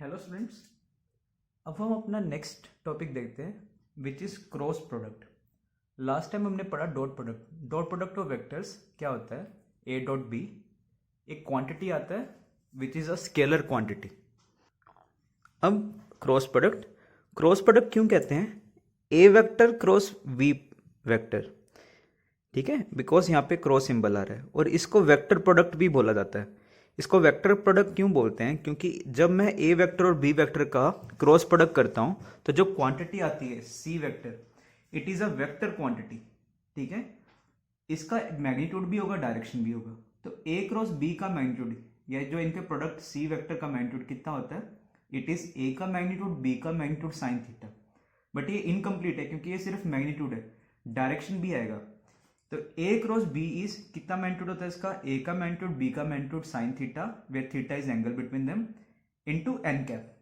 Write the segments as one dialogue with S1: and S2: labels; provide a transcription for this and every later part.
S1: Hello students, अब हम अपना नेक्स्ट टॉपिक देखते हैं which is cross product. Last time हमने पढ़ा डॉट प्रोडक्ट ऑफ वेक्टर्स क्या होता है, ए डॉट बी। एक क्वांटिटी आता है which is a scalar quantity. अब क्रॉस प्रोडक्ट क्यों कहते हैं, ए वेक्टर क्रॉस बी वेक्टर, ठीक है, बिकॉज यहाँ पे क्रॉस सिंबल आ रहा है और इसको वेक्टर प्रोडक्ट भी बोला जाता है। इसको वेक्टर प्रोडक्ट क्यों बोलते हैं, क्योंकि जब मैं ए वेक्टर और बी वेक्टर का क्रॉस प्रोडक्ट करता हूं तो जो क्वांटिटी आती है C vector, it is a vector quantity, ठीक है। इसका मैग्नीट्यूड भी होगा, डायरेक्शन भी होगा। तो ए क्रॉस बी का मैग्नीट्यूड या जो इनके प्रोडक्ट सी वेक्टर का मैग्नीट्यूड कितना होता है, इट इज ए का मैग्नीट्यूड बी का मैग्नीट्यूड साइन थीटा। बट ये इनकम्प्लीट है क्योंकि ये सिर्फ मैग्नीट्यूड है, डायरेक्शन भी आएगा। तो ए क्रॉस बी इज कितना मैग्नीट्यूड होता है इसका, ए का मैग्नीट्यूड बी का magnitude sine theta where theta is angle between them into N cap.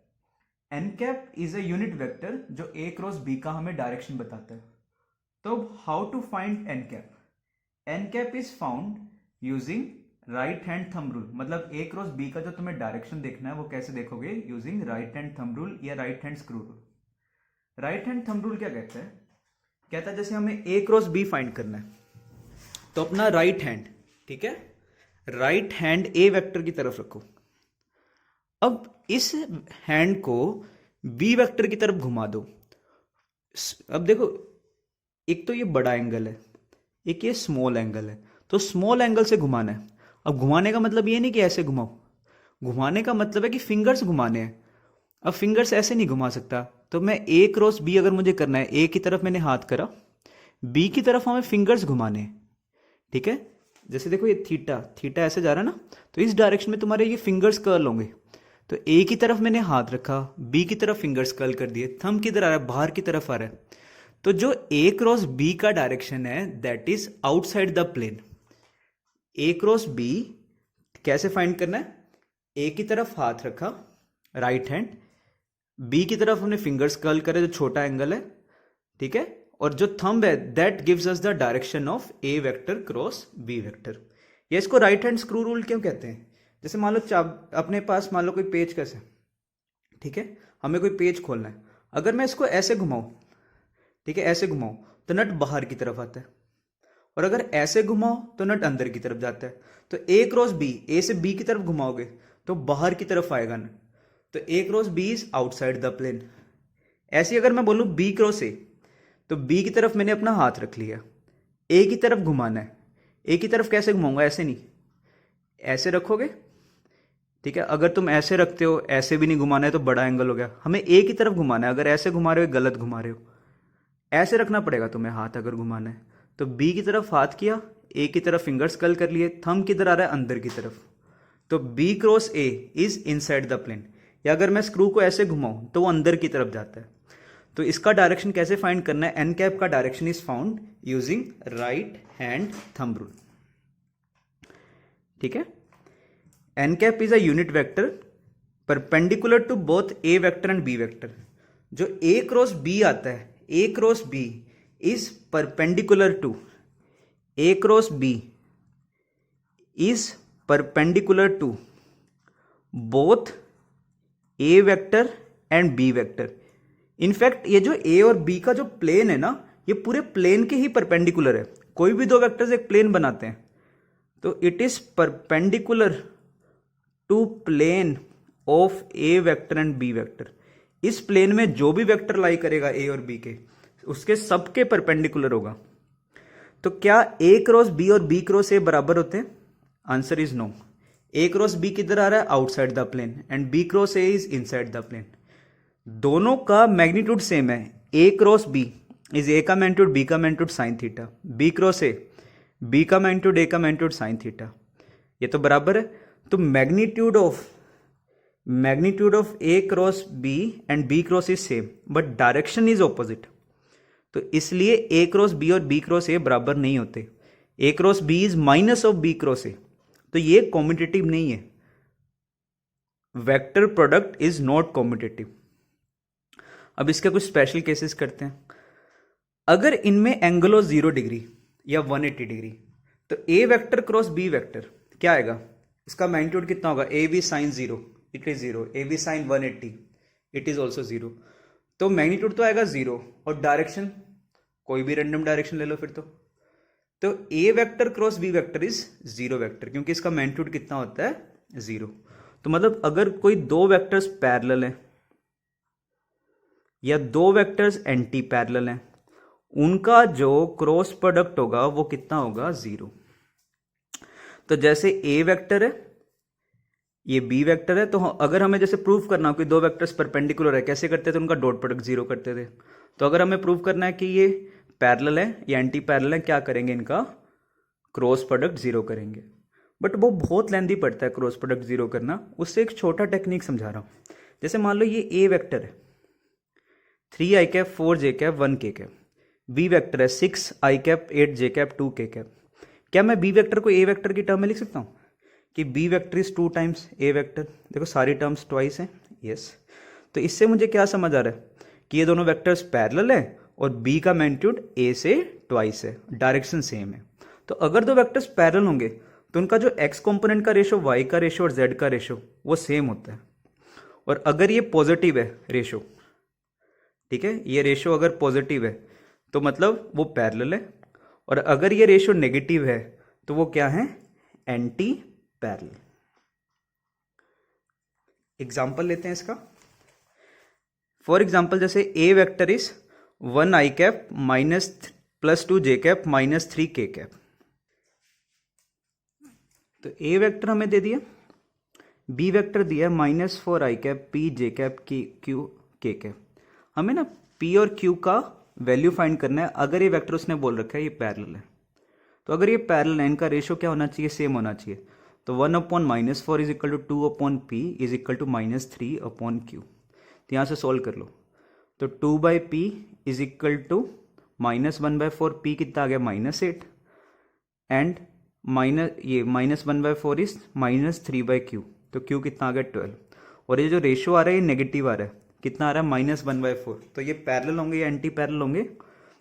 S1: N cap is a unit vector जो ए क्रॉस बी का हमें डायरेक्शन बताता है। तो how to find N cap, N cap is found using right hand thumb rule. मतलब A cross B का जो तुम्हें डायरेक्शन देखना है वो कैसे देखोगे, using right hand thumb rule या right hand screw rule. Right hand thumb rule क्या कहता है, कहता है जैसे हमें ए क्रॉस बी फाइंड करना है तो अपना राइट हैंड, ठीक है, राइट हैंड ए वेक्टर की तरफ रखो। अब इस हैंड को बी वेक्टर की तरफ घुमा दो। अब देखो, एक तो ये बड़ा एंगल है, एक ये स्मॉल एंगल है, तो स्मॉल एंगल से घुमाना है। अब घुमाने का मतलब ये नहीं कि ऐसे घुमाओ, घुमाने का मतलब है कि फिंगर्स घुमाने हैं। अब फिंगर्स ऐसे नहीं घुमा सकता, तो मैं ए क्रॉस बी अगर मुझे करना है, ए की तरफ मैंने हाथ करा, बी की तरफ हमें फिंगर्स घुमाने हैं, ठीक है। जैसे देखो ये थीटा थीटा ऐसे जा रहा है ना, तो इस डायरेक्शन में तुम्हारे ये फिंगर्स कर्ल होंगे। तो ए की तरफ मैंने हाथ रखा, बी की तरफ फिंगर्स कर्ल कर दिए, थंब किधर आ रहा है, बाहर की तरफ आ रहा है। तो जो ए क्रॉस बी का डायरेक्शन है that is outside the plane. A cross B कैसे फाइंड करना है, ए की तरफ हाथ रखा राइट हैंड, बी की तरफ हमने फिंगर्स कर्ल करे जो छोटा एंगल है, ठीक है, और जो थंब है that gives us the direction of A vector cross B vector. या इसको राइट हैंड स्क्रू रूल क्यों कहते हैं, जैसे मान लो अपने पास मान लो कोई पेज कैसे, ठीक है, हमें कोई पेज खोलना है, अगर मैं इसको ऐसे घुमाऊं, ठीक है, ऐसे घुमाऊं तो नट बाहर की तरफ आता है, और अगर ऐसे घुमाओ तो नट अंदर की तरफ जाता है। तो ए क्रॉस बी, ए से बी की तरफ घुमाओगे तो बाहर की तरफ आएगा नट, तो A cross B is outside the plane. ऐसे अगर मैं बोलूं बी क्रॉस ए, तो बी की तरफ मैंने अपना हाथ रख लिया, ए की तरफ घुमाना है, ए की तरफ कैसे घुमाऊंगा, ऐसे नहीं, ऐसे रखोगे, ठीक है। अगर तुम ऐसे रखते हो, ऐसे भी नहीं घुमाना है तो बड़ा एंगल हो गया, हमें ए की तरफ घुमाना है, अगर ऐसे घुमा रहे हो गलत घुमा रहे हो, ऐसे रखना पड़ेगा तुम्हें हाथ अगर घुमाना है। तो बी की तरफ हाथ किया, ए की तरफ फिंगर्स कर्ल कर लिए, थंब किधर आ रहा है, अंदर की तरफ, तो B cross A is inside the plane. या अगर मैं स्क्रू को ऐसे घुमाऊं तो वो अंदर की तरफ जाता है। तो इसका डायरेक्शन कैसे फाइंड करना है, एन कैप का direction is found using right hand thumb rule, ठीक है। N cap is a unit vector perpendicular to both A vector and B vector. जो ए क्रॉस बी आता है, A cross B is perpendicular to, A cross B is perpendicular to both A vector and B vector. In fact ये जो ए और B का जो plane है ना, ये पूरे प्लेन के ही परपेंडिकुलर है। कोई भी दो वेक्टर्स एक प्लेन बनाते हैं तो it is perpendicular to plane of A vector and B vector. इस प्लेन में जो भी वेक्टर लाई करेगा ए और बी के, उसके सबके परपेंडिकुलर होगा। तो क्या ए क्रॉस बी और बी क्रॉस ए बराबर होते हैं, answer is no. A cross B किधर आ रहा है, outside the plane, and B cross A is inside the plane. दोनों का मैग्नीट्यूड सेम है, A cross B is A का मैग्नीट्यूड बी का magnitude sine theta, B cross A B का मैग्नीट्यूड ए का मैग्नीट्यूड साइन थीटा, ये तो बराबर है। तो magnitude of A cross B and B cross is same but direction is opposite. तो इसलिए ए क्रॉस बी और बी क्रॉस ए बराबर नहीं होते। A cross B is minus of B cross A, तो ये कॉम्यूटेटिव नहीं है। Vector product is not commutative. अब इसके कुछ स्पेशल केसेस करते हैं। अगर इनमें एंगल हो 0 डिग्री या 180 डिग्री, तो A vector cross B vector क्या आएगा, इसका मैग्नीट्यूड कितना होगा, A B sine 0, it is 0, A B sine 180 it is also 0। तो मैग्नीट्यूड तो आएगा 0 और डायरेक्शन कोई भी रैंडम डायरेक्शन ले लो फिर तो A vector cross B vector is 0 vector, क्योंकि इसका मैग्नीट्यूड कितना होता है 0। तो मतलब अगर कोई दो वेक्टर्स पैरेलल हैं या दो वेक्टर्स एंटी पैरेलल हैं, उनका जो क्रॉस प्रोडक्ट होगा वो कितना होगा 0। तो जैसे ए वेक्टर है, ये बी वेक्टर है, तो अगर हमें जैसे प्रूव करना हो कि दो वेक्टर्स परपेंडिकुलर है, कैसे करते थे, उनका डॉट प्रोडक्ट 0 करते थे। तो अगर हमें प्रूव करना है कि ये पैरेलल है या एंटी पैरेलल है, क्या करेंगे, इनका क्रॉस प्रोडक्ट 0 करेंगे। बट वो बहुत लेंदी पड़ता है क्रॉस प्रोडक्ट 0 करना। उससे एक छोटा टेक्निक समझा रहा हूँ। जैसे मान लो ये ए वेक्टर है 3 आई कैप 4 जे कैप 1 के कैप, बी वेक्टर है 6 आई कैप 8 जे कैप 2 के कैप। क्या मैं बी वेक्टर को ए वेक्टर की टर्म में लिख सकता हूँ कि B vector is 2 times A vector? देखो सारी टर्म्स ट्वाइस हैं, यस। तो इससे मुझे क्या समझ आ रहा है कि ये दोनों वेक्टर्स पैरेलल है और बी का मैग्नीट्यूड ए से ट्वाइस है, डायरेक्शन सेम है। तो अगर दो वेक्टर्स पैरेलल होंगे तो उनका जो एक्स कंपोनेंट का रेशो, वाई का रेशो और जेड का रेशो वो सेम होता है। और अगर ये पॉजिटिव है रेशो, ठीक है, ये रेशो अगर पॉजिटिव है तो मतलब वो पैरेलल है, और अगर ये रेशो नेगेटिव है तो वो क्या है, एंटी पैरेलल। एग्जाम्पल लेते हैं इसका। फॉर एग्जाम्पल जैसे ए vector is 1 I cap minus +2 J cap -3 K cap. तो ए वेक्टर हमें दे दिया, बी वेक्टर दिया -4 I cap P J cap Q K cap. हमें ना पी और क्यू का वैल्यू फाइंड करना है। अगर ये वेक्टर उसने बोल रखा है ये पैरेलल है, तो अगर ये पैरेलल है इनका रेशो क्या होना चाहिए, सेम होना चाहिए। तो 1/-4 is equal to 2/p is equal to -3/q। तो यहाँ से सॉल्व कर लो। तो 2/p is equal to -1/4, p कितना आ गया -8, एंड ये -1/4 इज -3/q, तो q कितना आ गया 12। और ये जो रेशो आ रहा है ये नेगेटिव आ रहा है, कितना आ रहा है -1/4। तो ये पैरेलल होंगे या एंटी पैरेलल होंगे,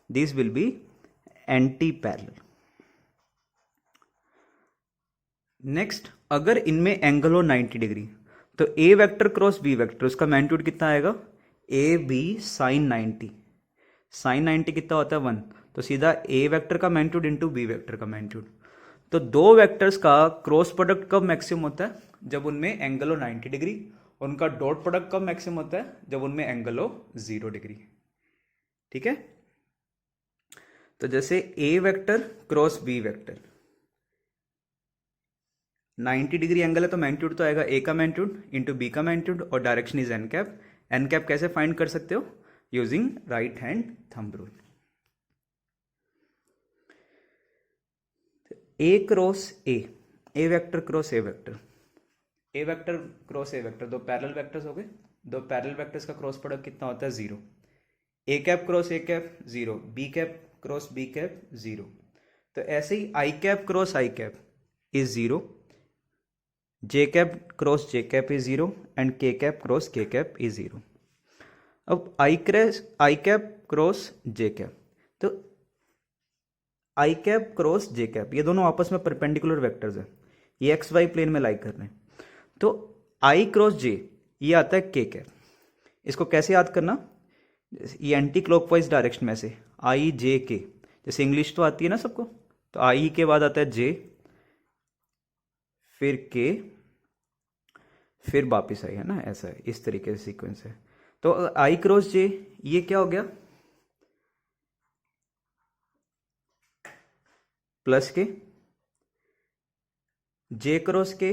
S1: this will be anti parallel. Next, अगर इनमें एंगल हो 90 डिग्री, तो A vector cross B vector, उसका मैग्नीट्यूड कितना आएगा, ए बी साइन 90। साइन 90 कितना होता है 1, तो सीधा ए वेक्टर का मैग्नीट्यूड इंटू बी वेक्टर का मैग्नीट्यूड। तो दो वेक्टर्स का क्रॉस प्रोडक्ट कब मैक्सिमम होता है, जब उनमें एंगल हो 90 डिग्री। उनका डॉट प्रोडक्ट कब मैक्सिमम होता है, जब उनमें एंगल हो 0 डिग्री। ठीक है। तो जैसे ए vector cross B vector, 90 degree angle है तो मैग्नीट्यूड तो आएगा ए का मैग्नीट्यूड इंटू बी का मैग्नीट्यूड, और direction is N cap. N cap कैसे फाइंड कर सकते हो, using right hand thumb rule. A cross A vector cross A vector, A vector cross A vector, दो पैरेलल वेक्टर्स हो गए। दो पैरेलल वेक्टर्स का क्रॉस प्रोडक्ट कितना होता है 0। A cap cross A cap 0, B cap cross B cap 0। तो ऐसे ही I cap cross I cap is 0, J cap cross J cap is 0 and K cap cross K cap is 0। अब I cap cross J cap, तो I cap cross J cap ये दोनों आपस में perpendicular vectors है, ये x Y plane में लाई कर रहे हैं। तो आई क्रॉस जे ये आता है के कैप। इसको कैसे याद करना, ये एंटी क्लॉकवाइज डायरेक्शन में से आई जे के, जैसे इंग्लिश तो आती है ना सबको, तो आई के बाद आता है जे, फिर के, फिर वापिस आई, है ना, ऐसा है, इस तरीके से सीक्वेंस है। तो आई क्रॉस जे ये क्या हो गया, प्लस के, जे क्रॉस के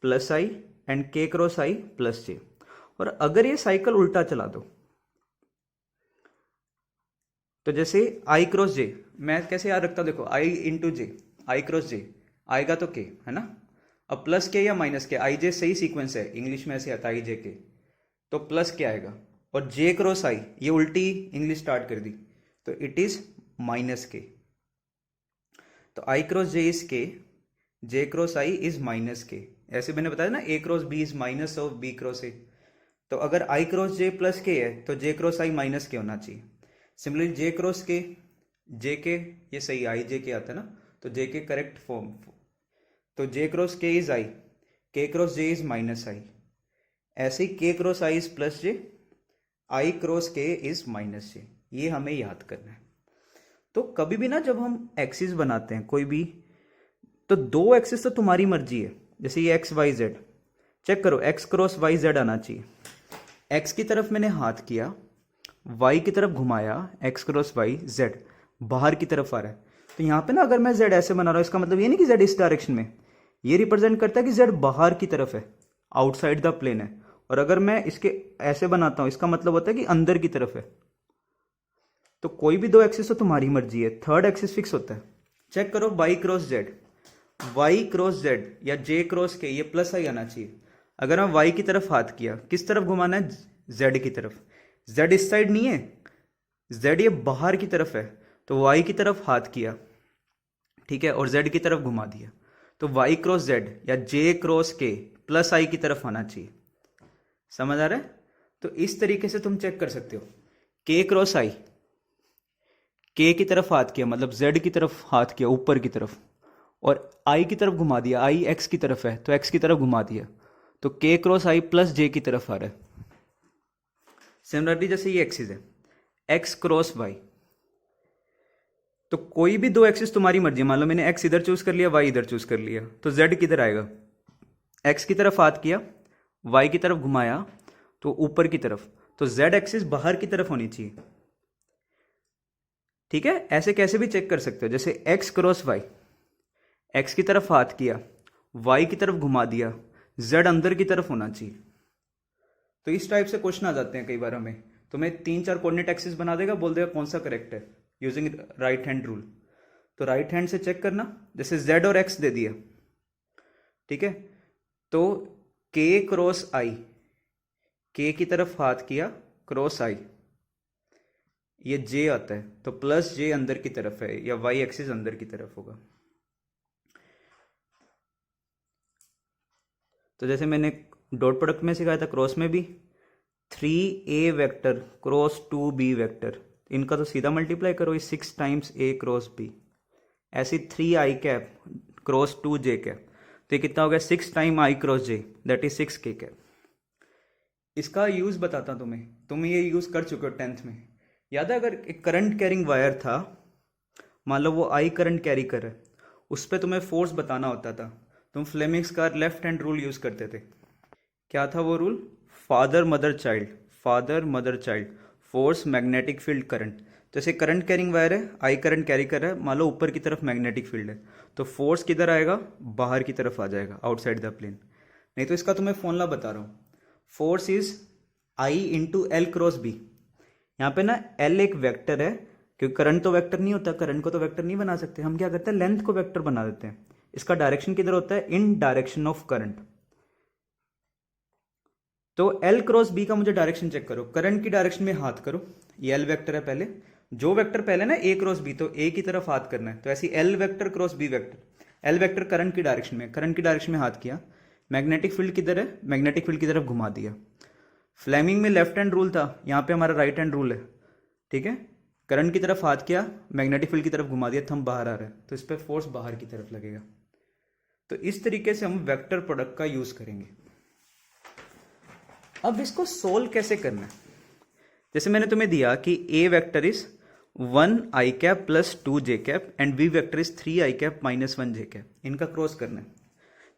S1: प्लस आई एंड के क्रॉस आई प्लस जे। और अगर ये साइकिल उल्टा चला दो, तो जैसे आई क्रॉस जे मैं कैसे याद रखता हूं, देखो आई इंटू जे, आई क्रॉस जे आएगा तो के, है ना। अब प्लस के या माइनस के, आई जे सही सीक्वेंस है, इंग्लिश में ऐसे आता है आई जे के, तो प्लस के आएगा। और जे क्रॉस आई ये उल्टी इंग्लिश स्टार्ट कर दी, तो इट इज माइनस के। तो आई cross J is K, J cross I is minus K. ऐसे मैंने बताया ना, A cross B is minus of B cross A. तो अगर आई क्रॉस जे प्लस के है तो जे क्रॉस आई माइनस के होना चाहिए। सिमिलरली जे क्रॉस के, जे के ये सही आई जे के आता है ना, तो जे के करेक्ट फॉर्म, तो जे क्रॉस के इज आई, के क्रॉस जे इज माइनस आई, ऐसे ही के cross I is plus J, I cross के इज माइनस जे, ये हमें याद करना है। तो कभी भी ना जब हम एक्सिस बनाते हैं कोई भी, तो दो एक्सिस तो तुम्हारी मर्जी है। जैसे ये एक्स वाई जेड, चेक करो एक्स क्रॉस वाई जेड आना चाहिए। एक्स की तरफ मैंने हाथ किया, वाई की तरफ घुमाया, एक्स क्रॉस वाई जेड बाहर की तरफ आ रहा है। तो यहाँ पे ना अगर मैं जेड ऐसे बना रहा हूँ, इसका मतलब ये नहीं कि जेड इस डायरेक्शन में, ये रिप्रेजेंट करता है कि जेड बाहर की तरफ है, आउटसाइड द प्लेन है। और अगर मैं इसके ऐसे बनाता हूँ, इसका मतलब होता है कि अंदर की तरफ है। तो कोई भी दो एक्सिस तो तुम्हारी मर्जी है, थर्ड एक्सिस फिक्स होता है। चेक करो Y cross Z, Y cross Z या जे क्रॉस के, ये प्लस आई आना चाहिए। अगर मैं वाई की तरफ हाथ किया, किस तरफ घुमाना है, जेड की तरफ। जेड इस साइड नहीं है, जेड ये बाहर की तरफ है, तो वाई की तरफ हाथ किया, ठीक है, और जेड की तरफ घुमा दिया। तो वाई क्रॉस जेड या जे क्रॉस के प्लस आई की तरफ आना चाहिए। समझ आ रहा है? तो इस तरीके से तुम चेक कर सकते हो। के क्रॉस आई, के की तरफ हाथ किया मतलब जेड की तरफ हाथ किया ऊपर की तरफ, और आई की तरफ घुमा दिया, आई एक्स की तरफ है तो एक्स की तरफ घुमा दिया, तो के क्रॉस आई प्लस जे की तरफ आ रहा है। सिमिलरली जैसे ये एक्सिस है एक्स क्रॉस वाई, तो कोई भी दो एक्सिस तुम्हारी मर्जी, मान लो मैंने एक्स इधर चूज कर लिया, वाई इधर चूज कर लिया, तो जेड किधर आएगा, एक्स की तरफ हाथ किया, वाई की तरफ घुमाया तो ऊपर की तरफ, तो जेड एक्सिस बाहर की तरफ होनी चाहिए। ठीक है, ऐसे कैसे भी चेक कर सकते हो। जैसे एक्स क्रॉस वाई, एक्स की तरफ हाथ किया, वाई की तरफ घुमा दिया, जेड अंदर की तरफ होना चाहिए। तो इस टाइप से क्वेश्चन आ जाते हैं कई बार हमें, तो मैं 3-4 कोऑर्डिनेट एक्सिस बना देगा, बोल देगा कौन सा करेक्ट है यूजिंग राइट हैंड रूल। तो राइट हैंड से चेक करना, जैसे जेड और एक्स दे दिया, ठीक है, तो के क्रॉस आई, के की तरफ हाथ किया, क्रॉस आई, ये जे आता है, तो प्लस जे अंदर की तरफ है या वाई एक्सिस अंदर की तरफ होगा। तो जैसे मैंने डॉट प्रोडक्ट में सिखाया था, क्रॉस में भी 3a vector cross 2b vector, इनका तो सीधा मल्टीप्लाई करो, ये 6 टाइम्स a क्रॉस b, ऐसी 3i cap cross 2j cap, तो ये कितना हो गया 6 time i cross j, that is 6k cap. इसका यूज बताता हूं तुम्हें, तुम ये यूज कर चुके हो 10th में। याद है, अगर एक करंट कैरिंग वायर था, मान लो वो आई करंट कैरी कर रहा है, उस पर तुम्हें फोर्स बताना होता था, तुम फ्लेमिंग्स का लेफ्ट हैंड रूल यूज करते थे। क्या था वो rule, father mother child, father mother child, force magnetic field current. जैसे करंट कैरिंग वायर है, आई करंट कैरी कर रहा है, मान लो ऊपर की तरफ मैग्नेटिक फील्ड है, तो फोर्स किधर आएगा, बाहर की तरफ आ जाएगा, आउटसाइड द प्लेन। नहीं तो इसका तुम्हें फॉर्मूला बता रहा हूँ, force is I into L cross B. यहाँ पे ना एल एक वेक्टर है, क्योंकि करंट तो वेक्टर नहीं होता, करंट को तो वेक्टर नहीं बना सकते, हम क्या करते हैं लेंथ को वेक्टर बना देते हैं। इसका डायरेक्शन किधर होता है, इन डायरेक्शन ऑफ करंट। तो एल क्रॉस बी का मुझे डायरेक्शन चेक करो, करंट की डायरेक्शन में हाथ करो, ये एल वेक्टर है पहले, जो वेक्टर पहले ना ए क्रॉस बी, तो ए की तरफ हाथ करना है, तो ऐसी L vector cross B vector, L vector current की डायरेक्शन में, करंट की डायरेक्शन में हाथ किया, मैग्नेटिक फील्ड किधर है, मैग्नेटिक फील्ड की तरफ घुमा दिया। फ्लेमिंग में लेफ्ट हैंड रूल था, यहाँ पे हमारा राइट हैंड रूल है, ठीक है, करंट की तरफ हाथ किया, मैग्नेटिक फील्ड की तरफ घुमा दिया, थंब बाहर आ रहा है, तो इस पर फोर्स बाहर की तरफ लगेगा। तो इस तरीके से हम वेक्टर प्रोडक्ट का यूज करेंगे। अब इसको सोल्व कैसे करना है, जैसे मैंने तुम्हें दिया कि A vector is 1 I cap plus 2 J cap and B vector is 3 I cap minus 1 J cap, इनका क्रॉस करना है।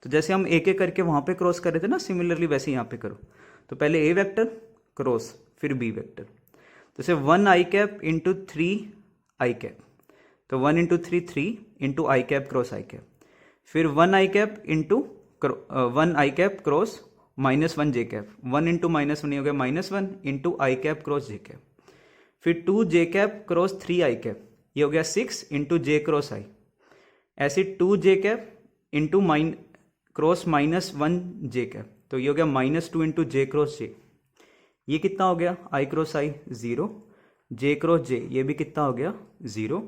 S1: तो जैसे हम एक एक करके वहां पे क्रॉस कर रहे थे ना, सिमिलरली वैसे यहाँ पे करो। तो पहले ए वेक्टर क्रॉस, फिर बी वेक्टर, जैसे 1 आई कैप इंटू 3 आई कैप, तो 1 into 3 3 into I cap cross I cap, फिर 1 आई कैप इंटू 1 आई cap cross minus 1 J cap, 1 into minus 1 हो गया -1 इंटू आई कैप क्रॉस जे कैप, फिर 2 जे कैप क्रॉस 3 आई कैप, ये हो गया 6 into जे cross आई, ऐसे 2 जे cap into cross -1 J cap, तो ये हो गया -2 इंटू जे क्रॉस जे, ये कितना हो गया आई क्रॉस आई 0, जे क्रॉस जे ये भी कितना हो गया 0,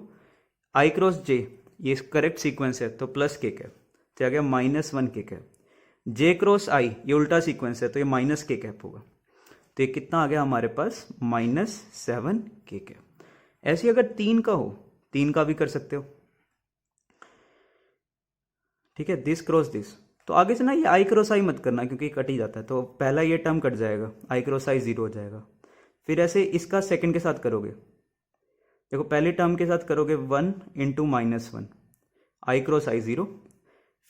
S1: आई क्रॉस जे ये करेक्ट सीक्वेंस है तो प्लस के कैप, तो आ गया -1 के कैप, जे क्रॉस आई ये उल्टा सीक्वेंस है तो ये माइनस के कैप होगा, तो ये कितना आ गया हमारे पास -7 के कैप। ऐसे अगर 3 का हो, 3 का भी कर सकते हो, ठीक है, दिस क्रॉस दिस, तो आगे से ना ये आई क्रॉस आई मत करना क्योंकि कट ही जाता है, तो पहला ये टर्म कट जाएगा, आई क्रॉस आई 0 हो जाएगा। फिर ऐसे इसका सेकंड के साथ करोगे, देखो पहले टर्म के साथ करोगे 1 इंटू -1, आई क्रॉस आई 0।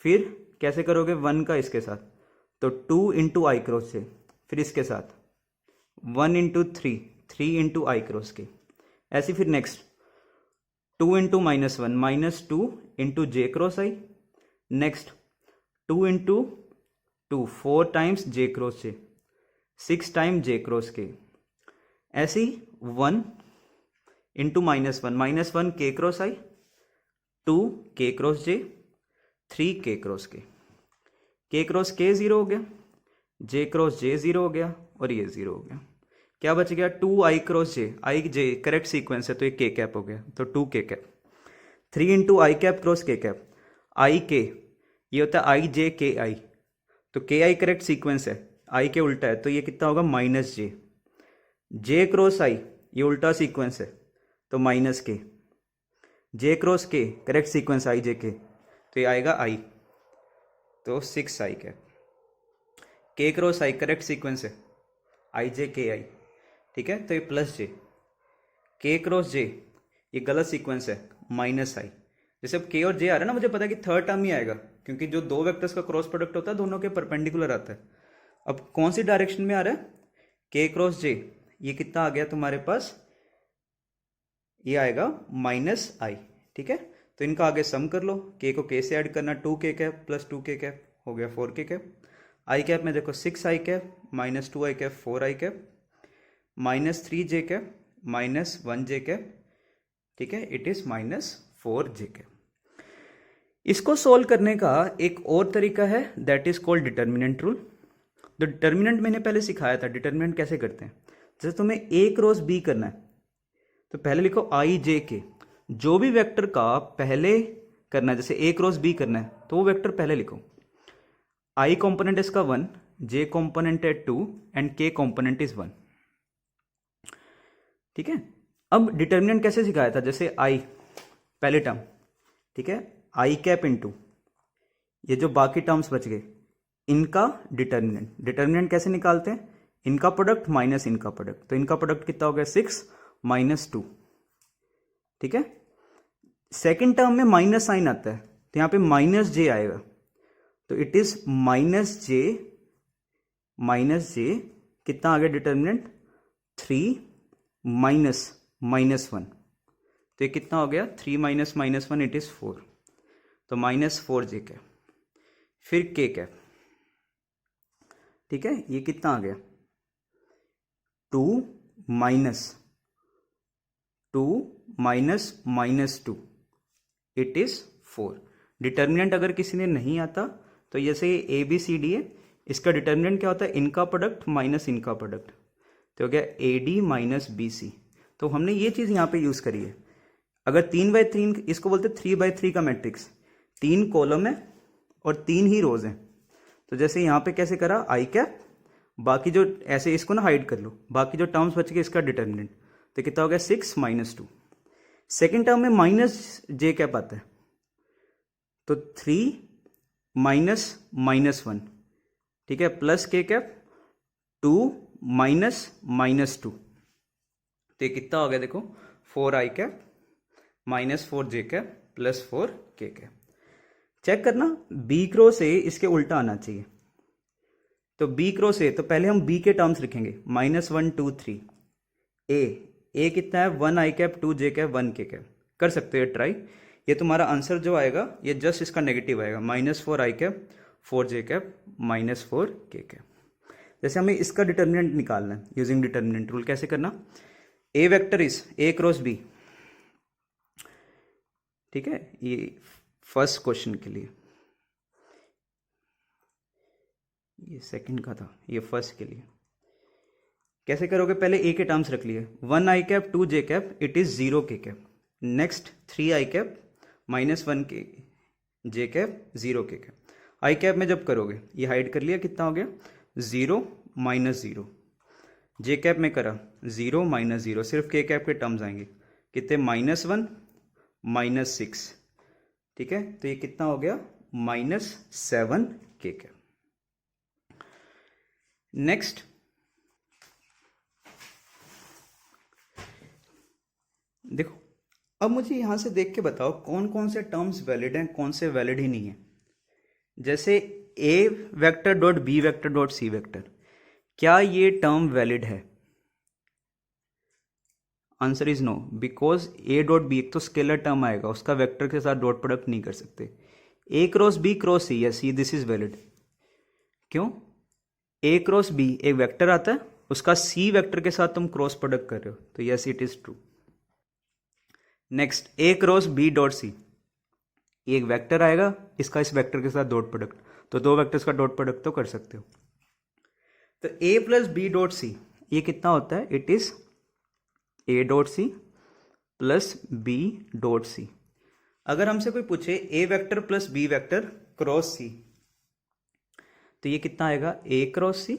S1: फिर कैसे करोगे 1 का इसके साथ, तो 2 इंटू आई क्रॉस से, फिर इसके साथ 1 इंटू 3, 3 इंटू आई क्रॉस के। ऐसे फिर नेक्स्ट 2 इंटू -1, -2 इंटू जे क्रॉस आई। नेक्स्ट 2 इंटू 2, 4 टाइम्स जे क्रॉस जे, 6 टाइम जे क्रॉस के। ऐसे ही 1 इंटू -1 के क्रॉस आई, 2 के क्रॉस जे, 3 के क्रॉस के क्रॉस के 0 हो गया, जे क्रॉस जे 0 हो गया और ये 0 हो गया। क्या बच गया 2 आई क्रॉस जे, आई जे करेक्ट सीक्वेंस है तो ये के कैप हो गया, तो 2 के कैप। 3 इंटू आई कैप क्रॉस के कैप, आई के ये होता है आई जे के आई, तो के आई करेक्ट सीक्वेंस है, आई के उल्टा है तो ये कितना होगा माइनस जे। जे क्रॉस आई ये उल्टा सीक्वेंस है तो माइनस के। जे क्रॉस के करेक्ट सीक्वेंस आई जे के, तो ये आएगा आई, तो 6 आई कैप। के क्रॉस आई करेक्ट सीक्वेंस है आई जे के आई, ठीक है, तो ये प्लस जे। के क्रॉस जे ये गलत सीक्वेंस है माइनस आई। जैसे अब के और जे आ रहा है ना, मुझे पता है कि थर्ड टर्म ही आएगा क्योंकि जो दो वेक्टर्स का क्रॉस प्रोडक्ट होता है दोनों के परपेंडिकुलर आता है। अब कौन सी डायरेक्शन में आ रहा है, के क्रॉस जे ये कितना आ गया तुम्हारे पास, ये आएगा माइनस आई, ठीक है। तो इनका आगे सम कर लो, के को के से ऐड करना, 2 के कैप प्लस 2 के कैप हो गया 4 के कैप। आई कैप में देखो 6 आई cap minus 2 I cap 4 I cap, minus 3 J cap minus 1 J cap, ठीक है, it is minus 4 J cap. इसको सोल्व करने का एक और तरीका है, that is called determinant rule. तो डिटर्मिनेंट मैंने पहले सिखाया था, डिटर्मिनेंट कैसे करते हैं। जैसे तुम्हें ए क्रॉस बी करना है तो पहले लिखो आई जे के, जो भी वेक्टर का पहले करना है, जैसे ए क्रॉस बी करना है तो वो वेक्टर पहले लिखो। आई कॉम्पोनेंट इसका 1, जे कॉम्पोनेंट है 2 एंड के कॉम्पोनेंट इज 1, ठीक है। अब डिटर्मिनेंट कैसे सिखाया था, जैसे आई पहले टर्म, ठीक है, आई कैप इंटू ये जो बाकी टर्म्स बच गए इनका डिटर्मिनेंट। डिटर्मिनेंट कैसे निकालते हैं, इनका प्रोडक्ट माइनस इनका प्रोडक्ट, तो इनका प्रोडक्ट कितना हो गया 6 माइनस 2, ठीक है। सेकेंड टर्म में माइनस साइन आता है तो यहां पे माइनस जे आएगा, तो इट इज माइनस जे कितना आ गया डिटर्मिनेंट 3 माइनस 1, तो ये कितना हो गया 3 माइनस -1 इट इज 4, तो -4 जे कैप। फिर के कैप, ठीक है, ये कितना आ गया 2 माइनस -2 इट इज 4। डिटर्मिनेंट अगर किसी ने नहीं आता तो जैसे ए बी सी डी है, इसका डिटर्मिनेंट क्या होता है, इनका प्रोडक्ट माइनस इनका प्रोडक्ट, तो हो गया A D minus B C. तो हमने ये चीज यहां पे यूज करी है। अगर 3/3, इसको बोलते 3/3 का मैट्रिक्स, 3 कॉलम है और 3 ही रोज हैं, तो जैसे यहां पे कैसे करा आई कैप, बाकी जो ऐसे इसको ना हाइड कर लो, बाकी जो टर्म्स बच गए इसका डिटर्मिनेंट, तो कितना हो गया 6 माइनस 2। सेकेंड टर्म में माइनस जे कैप आता है तो 3 माइनस -1, ठीक है, प्लस के कैप 2 माइनस -2, तो ये कितना हो गया देखो 4 I cap minus 4 J cap plus 4 के कैप। चेक करना बी क्रॉस ए इसके उल्टा आना चाहिए, तो बी क्रॉस ए, तो पहले हम बी के टर्म्स लिखेंगे -1 2 3। ए कितना है 1 आई कैप 2 जे कैप 1 के कैप, कर सकते हो ट्राई। ये तुम्हारा आंसर जो आएगा ये जस्ट इसका नेगेटिव आएगा, -4 आई कैप 4 जे कैप -4 के कैप। जैसे हमें इसका डिटर्मिनेंट निकालना है यूजिंग डिटर्मिनेंट रूल, कैसे करना, a vector is a cross b, ठीक है, ये फर्स्ट क्वेश्चन के लिए, ये सेकंड का था, ये फर्स्ट के लिए। कैसे करोगे, पहले ए के टर्म्स रख लिए, 1 आई cap 2 J cap it is 0 k cap, next 3 I cap -1 के जे कैप 0 के कैप। आई कैप में जब करोगे ये हाइड कर लिया, कितना हो गया 0 -0, जे कैप में करा 0 -0, सिर्फ के कैप के टर्म्स आएंगे, कितने -1 -6, ठीक है, तो ये कितना हो गया -7 ठीक है, नेक्स्ट देखो, अब मुझे यहां से देख के बताओ कौन कौन से टर्म्स वैलिड हैं, कौन से वैलिड ही नहीं है। जैसे ए vector dot b vector dot c vector, क्या ये टर्म वैलिड है? Answer is no, because a dot b एक तो स्केलर टर्म आएगा, उसका वेक्टर के साथ डॉट प्रोडक्ट नहीं कर सकते। A cross b cross c, yes this is valid. क्यों? ए क्रॉस बी एक वेक्टर आता है, उसका सी वेक्टर के साथ तुम क्रॉस प्रोडक्ट कर रहे हो, तो yes it is true. Next, A cross B dot C, एक वेक्टर आएगा, इसका इस वेक्टर के साथ डॉट प्रोडक्ट, तो दो वेक्टर्स का डॉट प्रोडक्ट तो कर सकते हो। तो a plus b dot c ये कितना होता है? It is a dot c plus b dot c. अगर हमसे कोई पूछे a vector plus b vector cross c, तो ये कितना आएगा? A cross c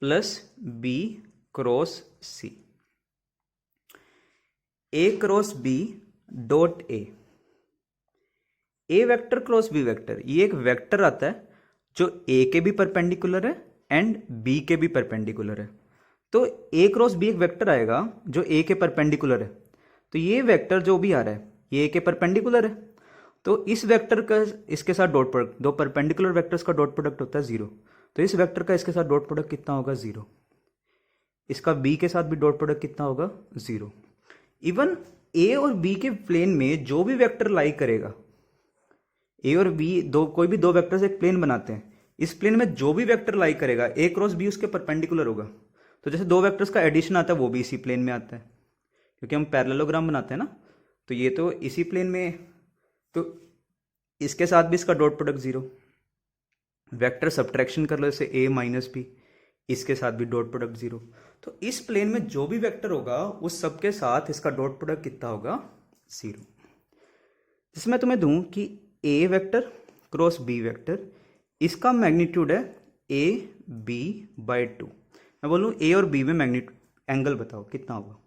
S1: plus b cross c. A cross B dot a vector cross B vector, ये एक वेक्टर आता है जो ए के भी परपेंडिकुलर है एंड बी के भी परपेंडिकुलर है। तो ए क्रॉस बी एक वेक्टर आएगा जो ए के परपेंडिकुलर है, तो ये वेक्टर जो भी आ रहा है ये ए के परपेंडिकुलर है, तो इस वेक्टर का इसके साथ डॉट प्रोडक्ट, दो परपेंडिकुलर वेक्टर्स का डॉट प्रोडक्ट होता है 0, तो इस वेक्टर का इसके साथ डॉट प्रोडक्ट कितना होगा? 0। इसका बी के साथ भी डॉट प्रोडक्ट कितना होगा? 0। इवन ए और बी के प्लेन में जो भी वेक्टर लाई करेगा, ए और बी दो, कोई भी दो वेक्टर्स एक प्लेन बनाते हैं, इस प्लेन में जो भी वेक्टर लाई करेगा ए क्रॉस बी उसके परपेंडिकुलर होगा। तो जैसे दो वेक्टर्स का एडिशन आता है वो भी इसी प्लेन में आता है, क्योंकि हम पैरेललोग्राम बनाते हैं ना, तो ये तो इसी प्लेन में, तो इसके साथ भी इसका डॉट प्रोडक्ट 0। वेक्टर सब्ट्रैक्शन कर लो, जैसे ए माइनस बी, इसके साथ भी डॉट प्रोडक्ट 0। तो इस प्लेन में जो भी वेक्टर होगा उस सबके साथ इसका डॉट प्रोडक्ट कितना होगा? 0। जैसे मैं तुम्हें दूं कि A vector cross B vector, इसका मैग्नीट्यूड है ए बी बाई 2। मैं बोलूँ ए और बी में मैग्नीट्यूड एंगल बताओ कितना होगा,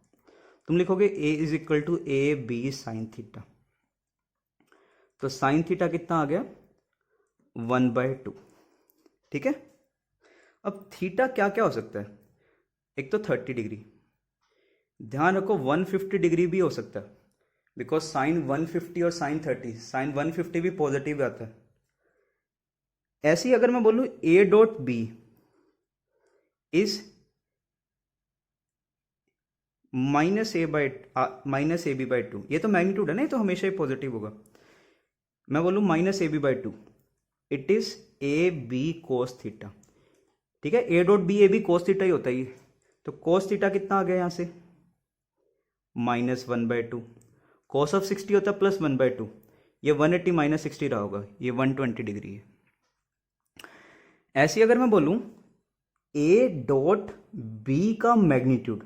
S1: तुम लिखोगे a is equal to a B sine theta, तो साइन थीटा कितना आ गया? 1/2। ठीक है, अब थीटा क्या क्या हो सकता है? एक तो 30 डिग्री, ध्यान रखो 150 डिग्री भी हो सकता है, बिकॉज साइन 150 और साइन 30, साइन 150 भी पॉजिटिव आता है। ऐसी अगर मैं बोलूं A dot B is minus A B by 2, ये तो मैग्नीट्यूड है ना, ये तो हमेशा ही पॉजिटिव होगा। मैं बोलूं minus A B by 2, it is A B cos theta. ठीक है, a dot b a B cos theta ही होता है, तो कोस थीटा कितना आ गया यहां से? -1/2। कॉस ऑफ 60 होता है +1/2, ये 180 माइनस 60 रहा होगा, ये 120 डिग्री है। ऐसी अगर मैं बोलूं ए डॉट बी का मैग्नीट्यूड,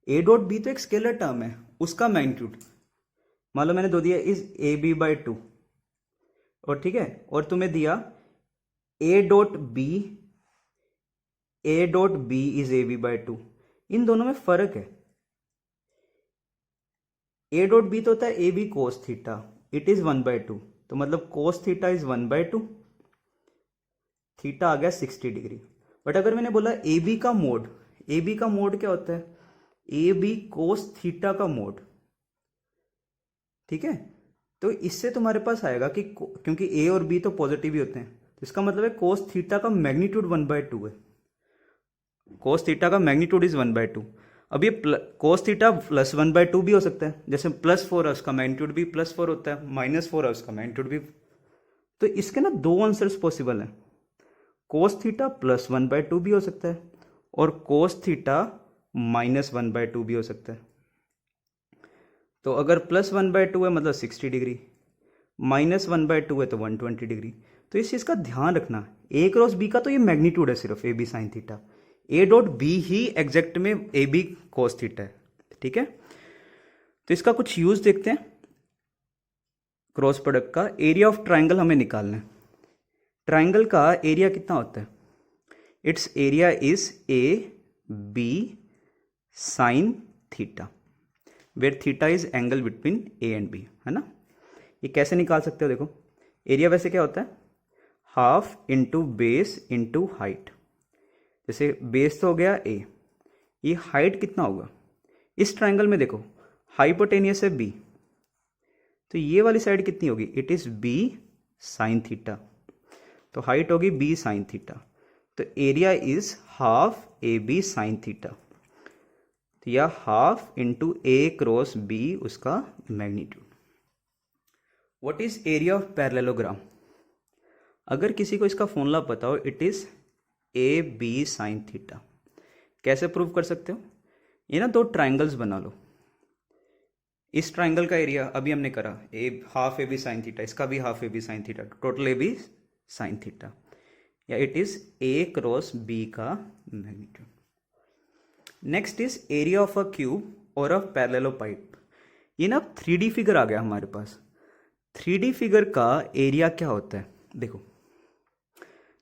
S1: ए डॉट बी तो एक स्केलर टर्म है, उसका मैग्नीट्यूड मान लो मैंने दो दिया इज ए बी बाई 2, और ठीक है, और तुम्हें दिया A dot B is A B by 2, इन दोनों में फर्क है। ए डॉट बी तो होता है A B cos theta, it is 1/2, तो मतलब कोस थीटा इज 1/2, थीटा आ गया 60 डिग्री। बट अगर मैंने बोला ए बी का मोड, ए बी का मोड क्या होता है? ए बी कोस थीटा का मोड। ठीक है, तो इससे तुम्हारे पास आएगा कि क्योंकि ए और बी तो पॉजिटिव ही होते हैं, तो इसका मतलब है कोस थीटा का मैग्नीट्यूड 1/2 है, कोस थीटा का मैग्नीट्यूड इज 1/2। अब ये कोस थीटा +1/2 भी हो सकता है, जैसे +4 है उसका मैग्नीट्यूड भी +4 होता है, -4 है उसका मैग्नीट्यूड भी। तो इसके ना दो आंसर्स पॉसिबल हैं, कोस थीटा +1/2 भी हो सकता है और कोस थीटा -1/2 भी हो सकता है। तो अगर +1/2 है मतलब 60 डिग्री, -1/2 है तो 120 डिग्री। तो इस चीज़ का ध्यान रखना, ए क्रॉस बी का तो ये मैग्नीट्यूड है सिर्फ A B sine theta, A dot B ही एग्जैक्ट में ए बी कोस थीटा है। ठीक है, तो इसका कुछ यूज देखते हैं। क्रॉस प्रोडक्ट का एरिया ऑफ ट्राइंगल हमें निकालना है। ट्राइंगल का एरिया कितना होता है? It's area is A B sine theta, where theta is angle between A and B, है ना। ये कैसे निकाल सकते हो? देखो एरिया वैसे क्या होता है, half into base into height. जैसे बेस तो हो गया ए, ये हाइट कितना होगा, इस ट्राइंगल में देखो हाइपोटेनियस है बी, तो ये वाली साइड कितनी होगी, it is B sine theta, तो हाइट होगी बी साइन थीटा, तो area is half A B sine theta, तो या half into A cross B उसका magnitude. What is area of parallelogram, अगर किसी को इसका फॉर्मूला पता हो, it is A B sine theta. कैसे प्रूव कर सकते हो, ये ना दो ट्राइंगल्स बना लो, इस ट्राइंगल का एरिया अभी हमने करा a half A B sine theta, इसका भी half A B sine theta, total a B sine theta, या it is a cross B का magnitude. Next is area of a cube और अ पैरेललोपाइप। ये ना 3D फिगर आ गया हमारे पास। 3D figure का एरिया क्या होता है, देखो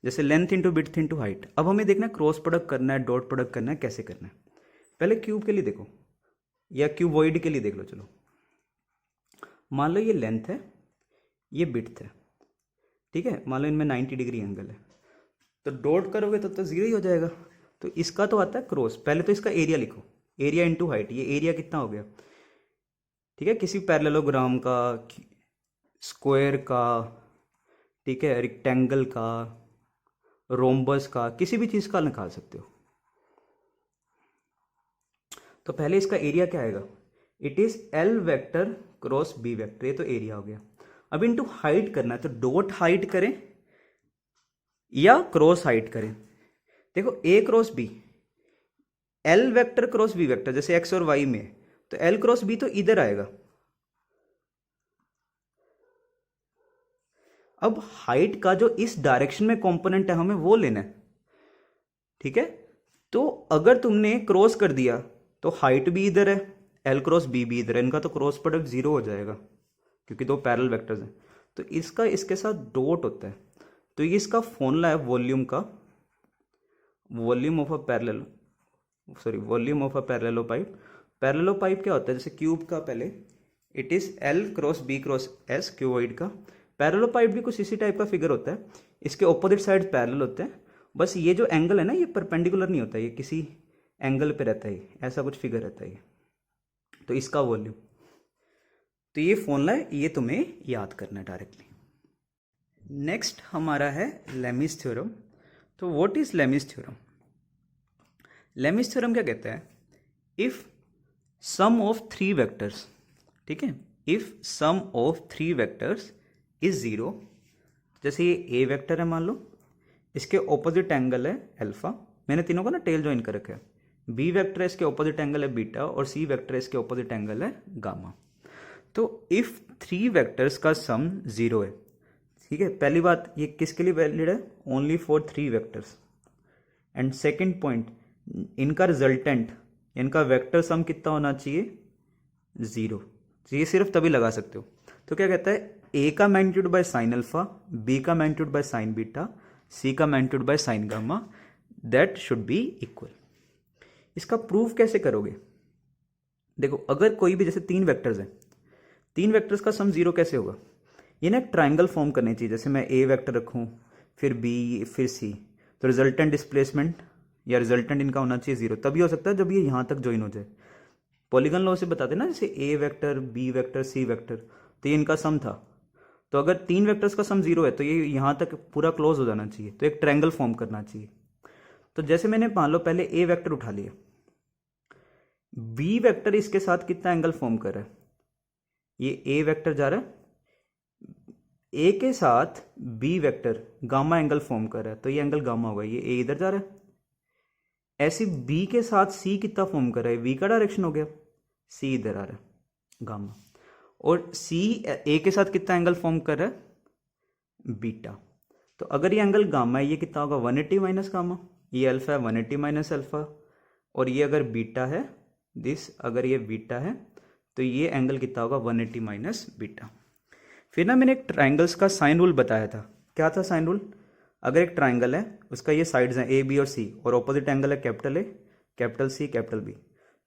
S1: जैसे length into width into height. अब हमें देखना है क्रॉस प्रोडक्ट करना है, डॉट प्रोडक्ट करना है, कैसे करना है। पहले क्यूब के लिए देखो या क्यूबॉइड के लिए देख लो। चलो मान लो ये लेंथ है, ये विड्थ है, ठीक है, मान लो इनमें 90 डिग्री एंगल है, तो डॉट करोगे तो जीरो ही हो जाएगा। तो इसका तो आता है क्रॉस, पहले तो इसका एरिया लिखो, एरिया इंटू हाइट, ये एरिया कितना हो गया, ठीक है, किसी पैरेललोग्राम का, स्क्वायर का, ठीक है, रेक्टेंगल का, रोम्बस का, किसी भी चीज का निकाल सकते हो। तो पहले इसका एरिया क्या आएगा, it is L vector cross B vector, ये तो एरिया हो गया। अब इनटू हाइट करना है, तो डॉट हाइट करें या क्रॉस हाइट करें। देखो a cross b, l vector cross B vector, जैसे एक्स और वाई में, तो एल क्रॉस बी तो इधर आएगा। अब हाइट का जो इस डायरेक्शन में कंपोनेंट है हमें वो लेना है, ठीक है। तो अगर तुमने क्रॉस कर दिया तो हाइट भी इधर है, एल क्रॉस बी भी इधर है, इनका तो क्रॉस प्रोडक्ट जीरो हो जाएगा क्योंकि दो पैरेलल वेक्टर्स हैं। तो इसका इसके साथ डॉट होता है, तो ये इसका फॉर्मूला है वॉल्यूम का, volume of a parallel, sorry volume of a parallelepiped. Parallelepiped क्या होता है, जैसे क्यूब का पहले it is l cross b cross s, cuboid का। पैरेललोपाइप भी कुछ इसी टाइप का फिगर होता है, इसके ऑपोजिट साइड पैरेलल होते हैं, बस ये जो एंगल है ना ये परपेंडिकुलर नहीं होता, ये किसी एंगल पे रहता है, ऐसा कुछ फिगर रहता है ये। तो इसका वॉल्यूम, तो ये फॉर्मूला है, ये तुम्हें याद करना है डायरेक्टली। नेक्स्ट हमारा है लेमिस थ्योरम। तो what is Lami's theorem, Lami's theorem क्या कहता है, if sum of three vectors, ठीक है, if sum of three vectors is zero, जैसे ये ए वेक्टर है मान लो, इसके ऑपोजिट एंगल है अल्फा, मैंने तीनों को ना टेल ज्वाइन कर रखा है, बी वेक्टर है इसके ऑपोजिट एंगल है बीटा, और सी वेक्टर है इसके ऑपोजिट एंगल है गामा। तो इफ थ्री वेक्टर्स का सम जीरो है, ठीक है, पहली बात ये किसके लिए वैलिड है, only for three vectors. And second point, इनका रिजल्टेंट, इनका वेक्टर सम कितना होना चाहिए, जीरो। तो ये सिर्फ तभी लगा सकते हो। तो क्या कहता है, ए का magnitude by sine alpha, B का magnitude by sine beta, C का magnitude by sine gamma, that should be equal. इसका प्रूफ कैसे करोगे, देखो अगर कोई भी, जैसे तीन वेक्टर्स हैं, तीन वेक्टर्स का सम जीरो कैसे होगा, ये ना एक ट्राइंगल फॉर्म करनी चाहिए, जैसे मैं ए वेक्टर रखूं, फिर बी, फिर सी, तो रिजल्टेंट डिस्प्लेसमेंट या रिजल्टेंट इनका होना चाहिए जीरो, तभी हो सकता है जब ये यहां तक ज्वाइन हो जाए। पॉलीगन लॉ से बताते ना, जैसे ए vector, B vector, C vector, तो ये इनका सम था, तो अगर तीन वेक्टर्स का सम जीरो है तो ये यहां तक पूरा क्लोज हो जाना चाहिए, तो एक ट्रायंगल फॉर्म करना चाहिए। तो जैसे मैंने मान लो पहले ए वेक्टर उठा लिया, बी वेक्टर इसके साथ कितना एंगल फॉर्म कर रहा है, ये ए वेक्टर जा रहा है, ए के साथ B vector gamma angle form कर रहा है, तो ये एंगल गामा होगा, ये ए इधर जा रहा है। ऐसे बी के साथ सी कितना फॉर्म कर रहा है, वी का डायरेक्शन हो गया, सी इधर आ रहा है गामा, और सी ए के साथ कितना एंगल फॉर्म कर रहा है, बीटा। तो अगर ये एंगल गामा है, ये कितना होगा, 180 माइनस गामा, ये अल्फा है 180 माइनस अल्फा, और ये अगर बीटा है दिस, अगर ये बीटा है तो ये एंगल कितना होगा, 180 माइनस बीटा। फिर ना मैंने एक ट्राइंगल्स का साइन रूल बताया था, क्या था साइन रूल, अगर एक ट्राइंगल है उसका ये साइड्स हैं ए बी और सी, और ऑपोजिट एंगल है capital A, capital C, capital B,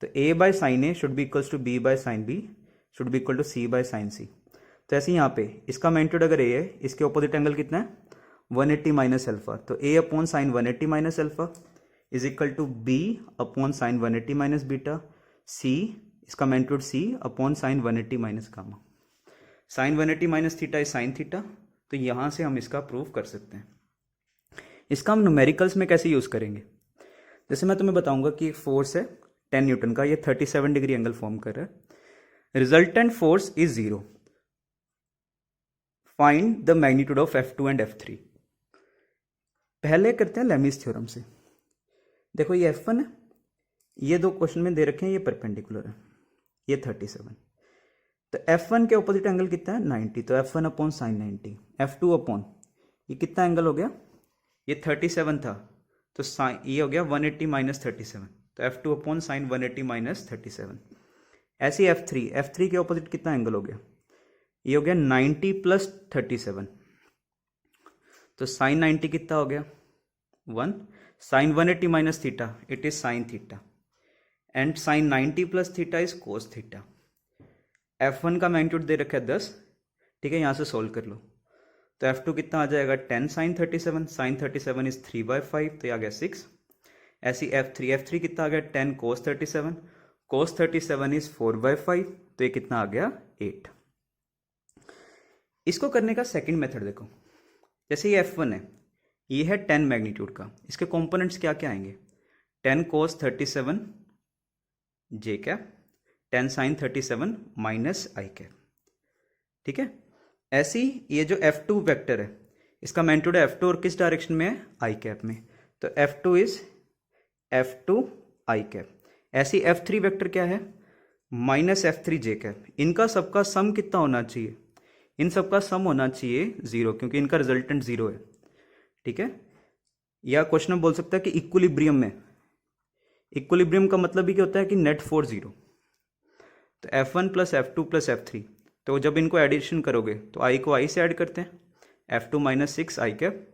S1: तो a by sine A should be equals to b by sine B should be equal to c by sine C. तो ऐसे यहाँ पे इसका magnitude अगर ए है, इसके ऑपोजिट एंगल कितना है 180 माइनस अल्फा, तो a upon sine 180 minus alpha is equal to b upon sine 180 minus beta, c इसका magnitude c upon sine 180 minus gamma. Sine 180 minus theta is sine theta, तो यहाँ से हम इसका प्रूव कर सकते हैं। इसका हम न्यूमेरिकल्स में कैसे यूज़ करेंगे, जैसे मैं तुम्हें बताऊंगा कि एक फोर्स है 10 न्यूटन का, ये 37 डिग्री एंगल फॉर्म कर रहा है, resultant force is 0, find the magnitude of F2 and F3। पहले करते हैं लेमीज थ्योरम से। देखो ये F1 है, ये दो क्वेश्चन में दे रखे हैं, ये परपेंडिकुलर है, ये 37, तो F1 के ऑपोजिट एंगल कितना है 90, तो F1 upon sine 90, F2 upon ये कितना एंगल हो गया, ये 37 था, तो साइन ये हो गया 180 माइनस 37, तो F2 अपॉन साइन 180 माइनस 37। ऐसे F3 के ऑपोजिट कितना एंगल हो गया, ये हो गया 90 प्लस 37, तो साइन 90 कितना हो गया 1, sine 180 minus theta it is sine theta, and sine 90 plus theta is cos theta. F1 का मैग्नीट्यूड दे रखा है 10, ठीक है, यहाँ से सोल्व कर लो, तो F2 कितना आ जाएगा 10 साइन 37, साइन 37 इज 3/5, तो ये आ गया 6। ऐसी F3 कितना आ गया 10 कोस 37, कोस 37 इज 4/5, तो ये कितना आ गया 8। इसको करने का सेकंड मेथड देखो, जैसे ये F1 है, ये है 10 मैग्नीट्यूड का, इसके कंपोनेंट्स क्या क्या आएंगे, 10 कोस 37 जे कैप, 10 साइन 37 माइनस आई कैप, ठीक है। ऐसी ये जो F2 वेक्टर है, इसका मैग्नीट्यूड है F2 और किस डायरेक्शन में है आई कैप में, तो F2 is F2 I cap. ऐसी F3 वेक्टर क्या है माइनस F3 जे कैप, इनका सबका सम कितना होना चाहिए, इन सबका सम होना चाहिए 0, क्योंकि इनका रिजल्टेंट 0 है, ठीक है। या क्वेश्चन में बोल सकता है कि इक्विलिब्रियम में, इक्विलिब्रियम का मतलब ही क्या होता है कि नेट फोर्स 0, तो F1 plus F2 plus F3, तो जब इनको एडिशन करोगे तो I को I से ऐड करते हैं, F2 माइनस 6 आई कैप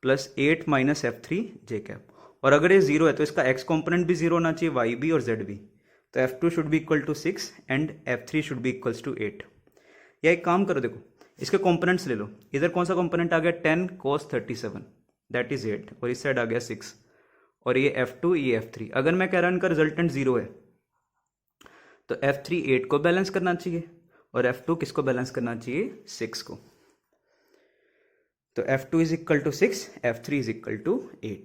S1: प्लस 8 माइनस F3 जे कैप, और अगर ये 0 है तो इसका x कॉम्पोनेंट भी 0 होना चाहिए, y भी और z भी, तो F2 should be equal to 6 and F3 should be equals to 8। या एक काम करो, देखो इसके कंपोनेंट्स ले लो, इधर कौन सा कंपोनेंट आ गया 10 cos 37 दैट इज 8, और इस साइड आ गया 6, और ये F2 ये F3। अगर मैं कह रहा हूं इनका रिजल्टेंट 0 है तो F3 8 को बैलेंस करना चाहिए और F2 किसको बैलेंस करना चाहिए 6 को, तो F2 is equal to 6, F3 is equal to 8।